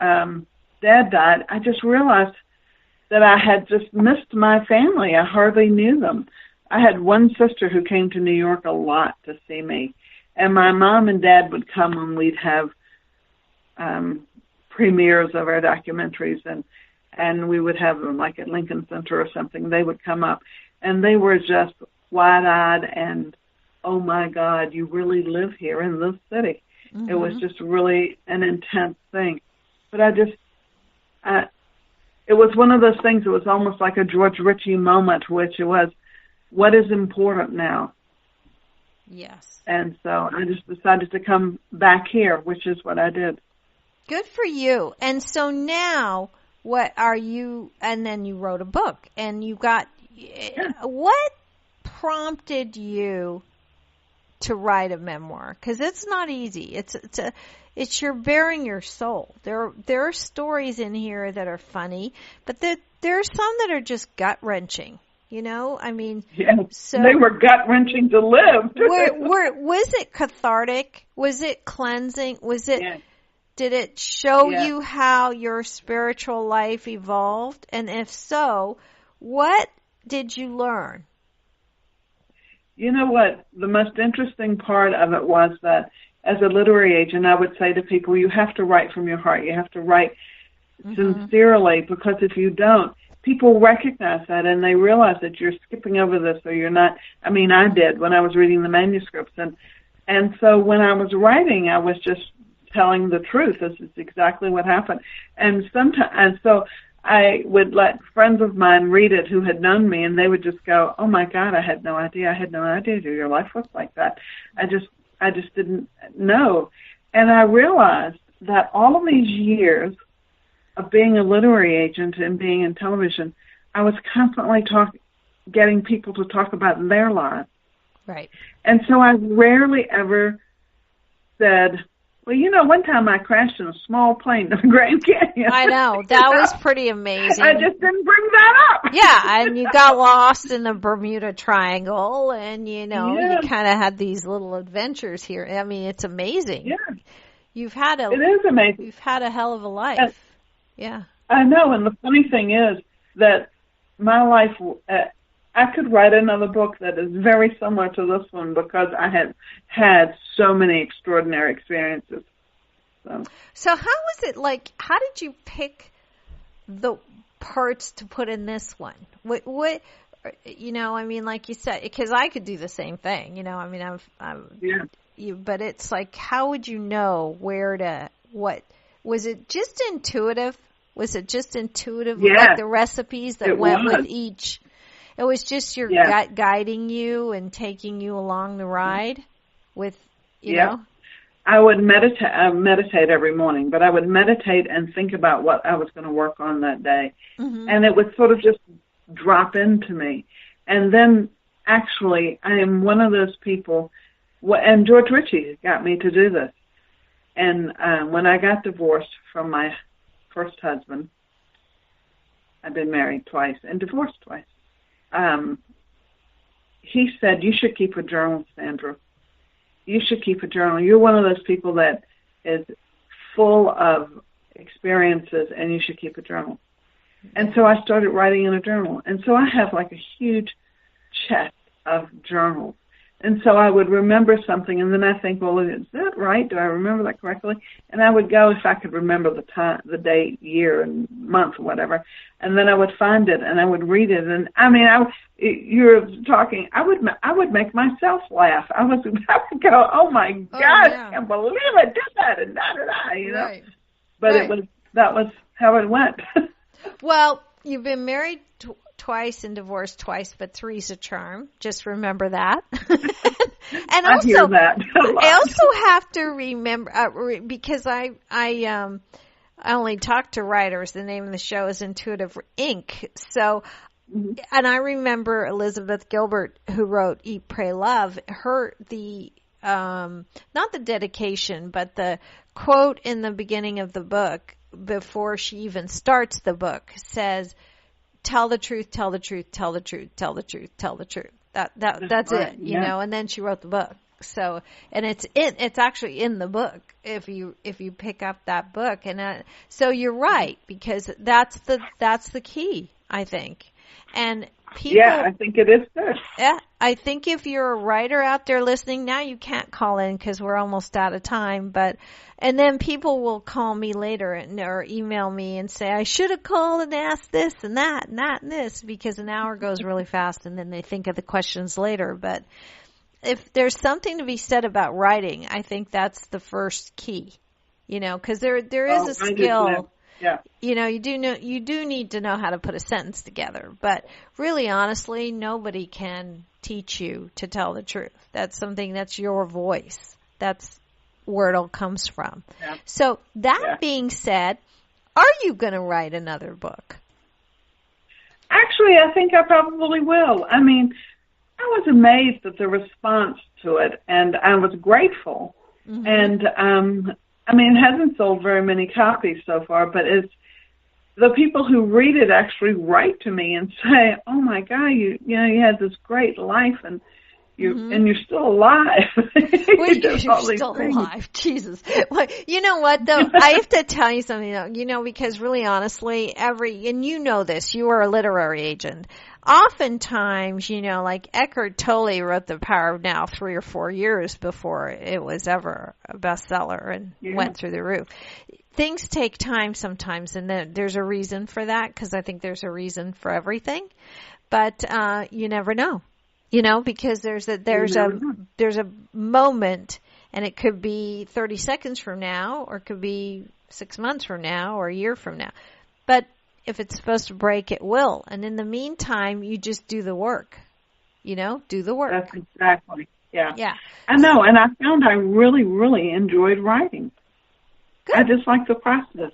Dad died, I just realized that I had just missed my family. I hardly knew them. I had one sister who came to New York a lot to see me, and my mom and dad would come when we'd have premieres of our documentaries, and we would have them like at Lincoln Center or something. They would come up, and they were just wide-eyed and, oh my God, you really live here in this city. It was just really an intense thing. But it was one of those things that was almost like a George Ritchie moment, which it was, what is important now? Yes. And so I just decided to come back here, which is what I did. Good for you. And so now, what are you, and then you wrote a book, and you got, what prompted you to write a memoir? Because it's not easy. It's you're bearing your soul. There are stories in here that are funny, but there are some that are just gut-wrenching. I mean, so they were gut-wrenching to live. Was it cathartic? Was it cleansing? Did it show you how your spiritual life evolved? And if so, what did you learn? You know what? The most interesting part of it was that as a literary agent, I would say to people, you have to write from your heart. You have to write sincerely, because if you don't, people recognize that and they realize that you're skipping over this or you're not. I mean, I did when I was reading the manuscripts. And so when I was writing, I was just telling the truth. This is exactly what happened. And so I would let friends of mine read it who had known me, and they would just go, oh my God, I had no idea. I had no idea your life was like that. I just didn't know. And I realized that all of these years of being a literary agent and being in television, I was constantly getting people to talk about their lives. Right. And so I rarely ever said, well, one time I crashed in a small plane in the Grand Canyon. I know. That was pretty amazing. I just didn't bring that up. Yeah, and you got lost in the Bermuda Triangle, and, you kind of had these little adventures here. I mean, it's amazing. Yeah. It is amazing. You've had a hell of a life. Yeah. I know, and the funny thing is that my life, I could write another book that is very similar to this one because I had had so many extraordinary experiences. So how was it like, how did you pick the parts to put in this one? What I mean, like you said, because I could do the same thing, I mean, but it's like, how would you know what, was it just intuitive? Was it just intuitive, like the recipes that went with each? It was just your gut guiding you and taking you along the ride with, you know? I would meditate every morning, but I would meditate and think about what I was going to work on that day. Mm-hmm. And it would sort of just drop into me. And then actually, I am one of those people, and George Ritchie got me to do this. And when I got divorced from my first husband, I've been married twice and divorced twice. He said, you should keep a journal, Sandra. You should keep a journal. You're one of those people that is full of experiences, and you should keep a journal. And so I started writing in a journal. And so I have like a huge chest of journals And so I would remember something, and then I think, well, is that right? Do I remember that correctly? And I would go, if I could remember the time, the date, year, and month, or whatever, and then I would find it, and I would read it. And I mean, you're talking, I would make myself laugh. I would go, oh my God, yeah. I can't believe I did that, and da-da-da, you know? Right. But Right. that was how it went. Well, you've been married twice and divorced twice, but three's a charm. Just remember that. And I also, hear that a lot. I also have to remember because I only talk to writers. The name of the show is Intuitive Ink. So, and I remember Elizabeth Gilbert, who wrote Eat, Pray, Love. Not the dedication, but the quote in the beginning of the book before she even starts the book says, "Tell the truth, tell the truth, tell the truth, tell the truth, tell the truth." That's right. it, you know. And then she wrote the book. So, and it's actually in the book if you pick up that book. And so you're right, because that's the key, I think. And people, yeah, I think it is good. yeah, I think if you're a writer out there listening now, you can't call in because we're almost out of time. And then people will call me later or email me and say, I should have called and asked this and that and that and this, because an hour goes really fast and then they think of the questions later. But if there's something to be said about writing, I think that's the first key, you know, because there is a skill. Yeah. You know, you do need to know how to put a sentence together, but really, honestly, nobody can teach you to tell the truth. That's something that's your voice. That's where it all comes from. Yeah. So that being said, are you going to write another book? Actually, I think I probably will. I mean, I was amazed at the response to it, and I was grateful. Mm-hmm. And, I mean, it hasn't sold very many copies so far, but it's the people who read it actually write to me and say, "Oh my God, you had this great life, and you're still alive." Well, you're still alive, Jesus. Well, you know what though? I have to tell you something though. You know, because really, honestly, and you know this, you are a literary agent. Oftentimes, you know, like Eckhart Tolle wrote The Power of Now 3 or 4 years before it was ever a bestseller and went through the roof. Things take time sometimes, and there's a reason for that, because I think there's a reason for everything. But you never know, you know, because there's a moment, and it could be 30 seconds from now, or it could be 6 months from now, or a year from now. But if it's supposed to break, it will. And in the meantime, you just do the work. You know, do the work. That's exactly. Yeah. Yeah. I know, and I found I really, really enjoyed writing. Good. I just like the process.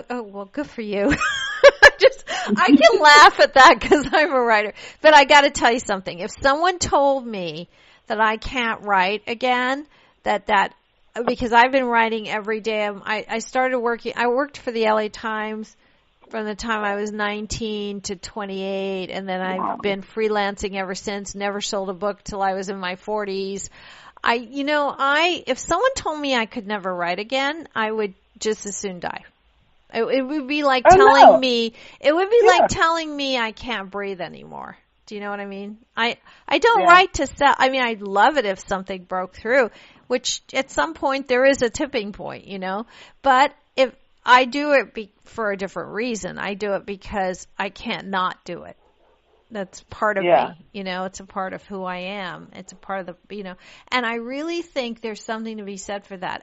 Well, good for you. I can laugh at that because I'm a writer. But I got to tell you something. If someone told me that I can't write again, because I've been writing every day. I worked for the LA Times from the time I was 19 to 28, and then I've been freelancing ever since, never sold a book till I was in my 40s. If someone told me I could never write again, I would just as soon die. It would be like telling me I can't breathe anymore. Do you know what I mean? I don't write to sell. I mean, I'd love it if something broke through, which at some point there is a tipping point, you know, but if I do it for a different reason, I do it because I can't not do it. That's part of me, you know, it's a part of who I am. It's a part of the, you know, and I really think there's something to be said for that.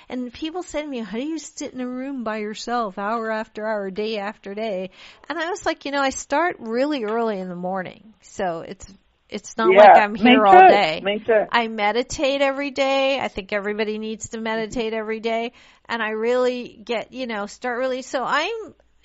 And people say to me, how do you sit in a room by yourself hour after hour, day after day? And I was like, you know, I start really early in the morning. So it's not like I'm here all day. Me too. I meditate every day. I think everybody needs to meditate every day. And I really start really, so I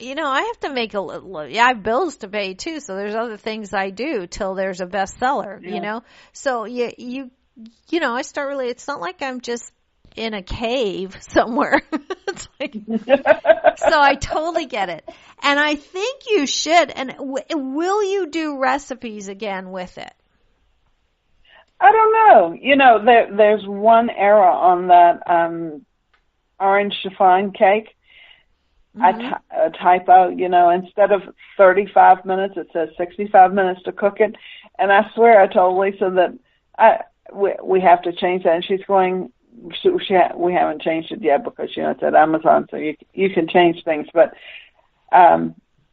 have to make I have bills to pay too, so there's other things I do till there's a bestseller, you know? So I start really, it's not like I'm just in a cave somewhere. It's like, so I totally get it. And I think you should, and will you do recipes again with it? I don't know. You know, there's one error on that orange chiffon cake. A typo, you know, instead of 35 minutes, it says 65 minutes to cook it. And I swear I told Lisa that we have to change that. And she's going, we haven't changed it yet because, it's at Amazon, so you can change things. But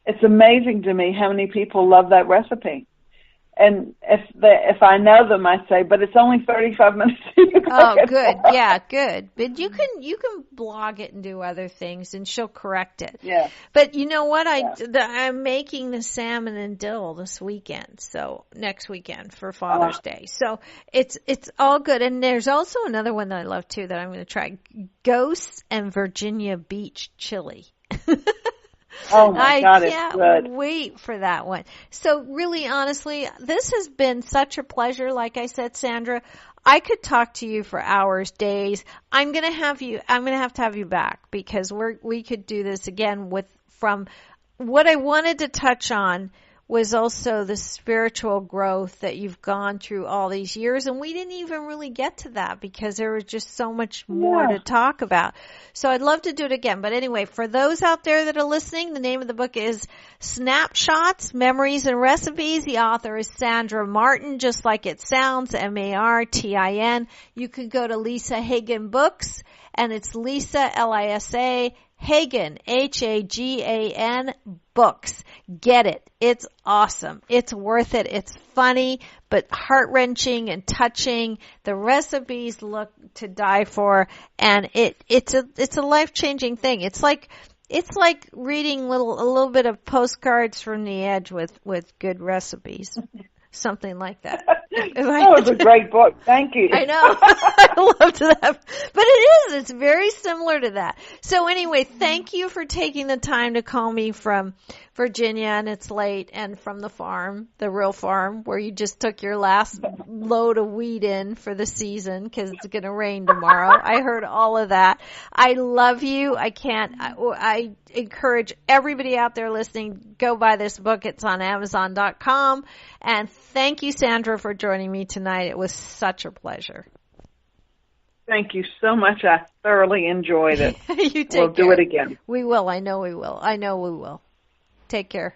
it's amazing to me how many people love that recipe. And if I know them, I say, but it's only 35 minutes. Oh, good. Yeah, good. But you can blog it and do other things, and she'll correct it. Yeah. But you know what? I'm making the salmon and dill this weekend. So next weekend for Father's Day. So it's all good. And there's also another one that I love too that I'm going to try: Ghosts and Virginia Beach chili. Oh my God, it's good. I can't wait for that one. So really, honestly, this has been such a pleasure. Like I said, Sandra, I could talk to you for hours, days. I'm going to have to have you back because we could do this again from what I wanted to touch on was also the spiritual growth that you've gone through all these years. And we didn't even really get to that because there was just so much more to talk about. So I'd love to do it again. But anyway, for those out there that are listening, the name of the book is Snapshots, Memories and Recipes. The author is Sandra Martin, just like it sounds, Martin. You can go to Lisa Hagen Books, and it's Lisa, Lisa, Hagen, Hagan, Books. Get it. It's awesome. It's worth it. It's funny, but heart-wrenching and touching. The recipes look to die for, and it's a life-changing thing. It's like reading a little bit of Postcards from the Edge with good recipes. Something like that. That was a great book. Thank you. I know. I loved that. But it is. It's very similar to that. So anyway, thank you for taking the time to call me from Virginia, and it's late, and from the farm, the real farm, where you just took your last load of wheat in for the season because it's going to rain tomorrow. I heard all of that. I love you. I encourage everybody out there listening, go buy this book. It's on Amazon.com. And thank you, Sandra, for joining me tonight. It was such a pleasure. Thank you so much. I thoroughly enjoyed it. You take We'll care. do it again. We will. I know we will. Take care.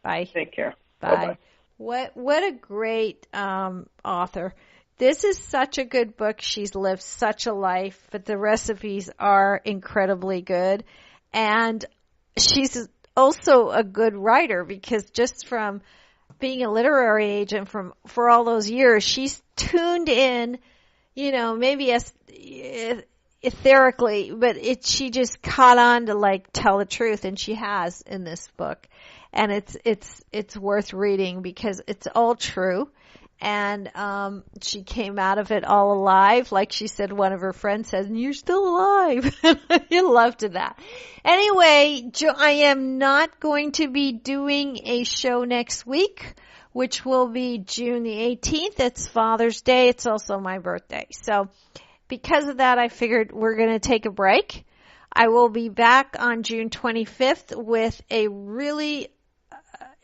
Bye. Take care. Bye. Bye. What a great author. This is such a good book. She's lived such a life, but the recipes are incredibly good. And she's also a good writer because just from being a literary agent for all those years, she's tuned in, maybe as etherically, but she just caught on to tell the truth, and she has in this book. And it's worth reading because it's all true. And she came out of it all alive. Like she said, one of her friends says, "You're still alive." You loved that. Anyway, I am not going to be doing a show next week, which will be June the 18th. It's Father's Day. It's also my birthday. So because of that, I figured we're going to take a break. I will be back on June 25th with a really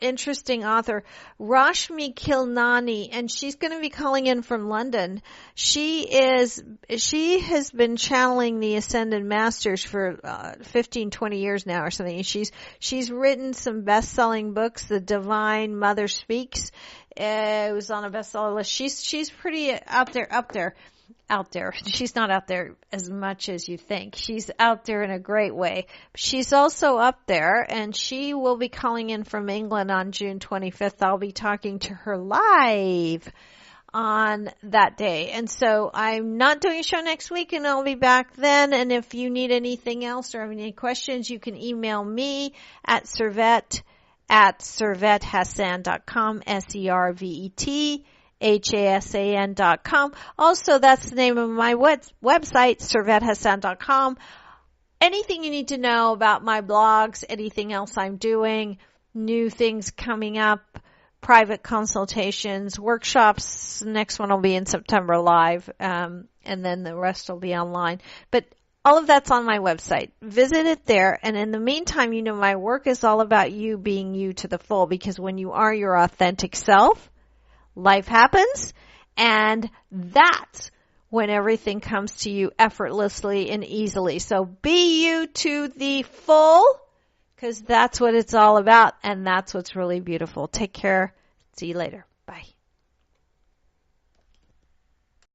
interesting author, Rashmi Kilnani, and she's going to be calling in from London. She has been channeling the Ascended Masters for 15, 20 years now or something. She's written some best-selling books. The Divine Mother Speaks. It was on a bestseller list. She's pretty out there. She's not out there as much as you think. She's out there in a great way. She's also up there, and she will be calling in from England on June 25th. I'll be talking to her live on that day. And so I'm not doing a show next week, and I'll be back then. And if you need anything else or have any questions, you can email me at servethassan.com, ServetHassan.com. Also, that's the name of my website, servethassan.com. Anything you need to know about my blogs, anything else I'm doing, new things coming up, private consultations, workshops. Next one will be in September live, and then the rest will be online. But all of that's on my website. Visit it there. And in the meantime, my work is all about you being you to the full, because when you are your authentic self, life happens, and that's when everything comes to you effortlessly and easily. So be you to the full, because that's what it's all about, and that's what's really beautiful. Take care. See you later. Bye.